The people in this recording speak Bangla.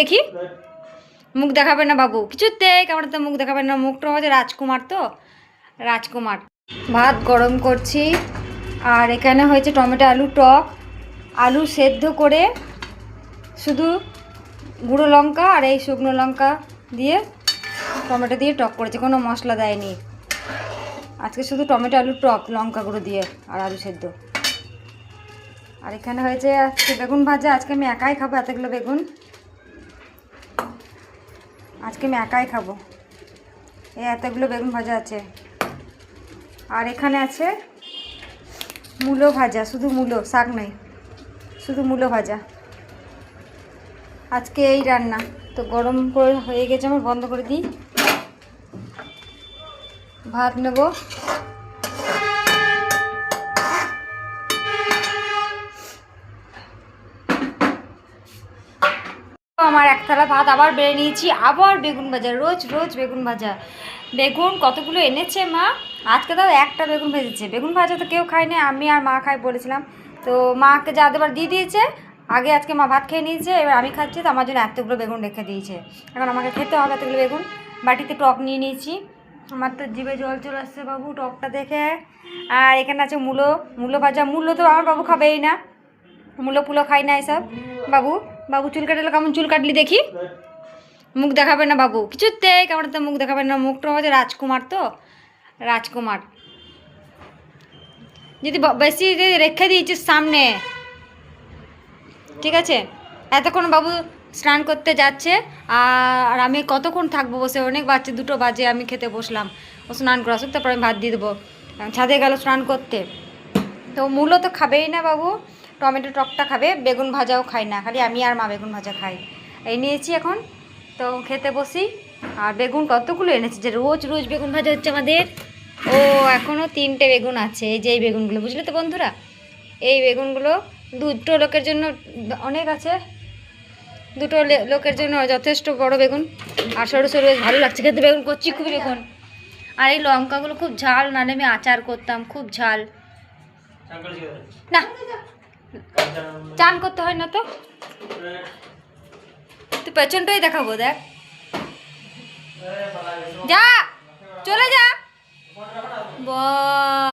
দেখি মুখ দেখাবে না বাবু, কিছুতে কেমন তো মুখ দেখাবে না, মুখটা হচ্ছে রাজকুমার, তো রাজকুমার। ভাত গরম করছি, আর এখানে হয়েছে টমেটো আলু টক, আলু সেদ্ধ করে শুধু গুঁড়ো লঙ্কা আর এই শুকনো লঙ্কা দিয়ে টমেটো দিয়ে টক করেছে, কোনো মশলা দেয়নি আজকে, শুধু টমেটো আলু টক লঙ্কা গুঁড়ো দিয়ে আর আলু সেদ্ধ। আর এখানে হয়েছে আজকে বেগুন ভাজা, আজকে আমি একাই খাবো এতগুলো বেগুন, আজকে আমি একাই খাবো, এই এতগুলো বেগুন ভাজা আছে। আর এখানে আছে মূলো ভাজা, শুধু মূলো, শাক নেই, শুধু মূলো ভাজা। আজকে এই রান্না। তো গরম করে হয়ে গেছে আমার, বন্ধ করে দিই, ভাত নেব। আমার এক থালা ভাত আবার বেড়ে নিয়েছি, আবার বেগুন ভাজা, রোজ রোজ বেগুন ভাজা। বেগুন কতগুলো এনেছে মা, আজকে তাও একটা বেগুন ভেজেছে। বেগুন ভাজা তো কেউ খায় না, আমি আর মা খাই বলেছিলাম, তো মাকে যা দেবার দিয়ে দিয়েছে, আগে আজকে মা ভাত খেয়ে নিয়েছে, এবার আমি খাচ্ছি, তো আমার জন্য এতগুলো বেগুন রেখে দিয়েছে, এখন আমাকে খেতে হবে এতগুলো বেগুন। বাটিতে টক নিয়ে নিয়েছি, আমার তো জিভে জল চলে আসছে বাবু টকটা দেখে। আর এখানে আছে মূলো, মূলো ভাজা, মূলো তো আমার বাবু খাবেই না, মূলো পুলো খাই না এসব। বাবু বাবু চুল কাটলে কেমন চুল কাটলি দেখি, মুখ দেখাবে না বাবু, কিছুতে কেমন তো মুখ দেখাবে না, মুখটা হচ্ছে রাজকুমার, তো রাজকুমার। যদি বেশি রেখে দিয়েছিস সামনে, ঠিক আছে। এতক্ষণ বাবু স্নান করতে যাচ্ছে, আর আমি কতক্ষণ থাকবো বসে, অনেক বাজছে, 2টো বাজে, আমি খেতে বসলাম, ও স্নান করে আসুক, তারপরে আমি ভাত দিয়ে দেবো। ছাদে গেল স্নান করতে, তো মূলো তো খাবেই না বাবু, টমেটো টকটা খাবে, বেগুন ভাজাও খাই না, খালি আমি আর মা বেগুন ভাজা খাই। এই নিয়েছি এখন, তো খেতে বসি। আর বেগুন কতগুলো এনেছে, যে রোজ রোজ বেগুন ভাজা হচ্ছে আমাদের। ও এখনও 3টে বেগুন আছে, এই যে এই বেগুনগুলো, বুঝলে তো বন্ধুরা, এই বেগুনগুলো 2টো লোকের জন্য অনেক আছে, 2টো লোকের জন্য যথেষ্ট বড় বেগুন, আর সরু সরু বেশ ভালো লাগছে খেতে, বেগুন করছি খুবই বেগুন। আর এই লঙ্কাগুলো খুব ঝাল, নাহলে আমি আচার করতাম, খুব ঝাল না, চান করতে হয় না, তো তুই পেছনটাই দেখাবো, দেখ, যা চলে যা।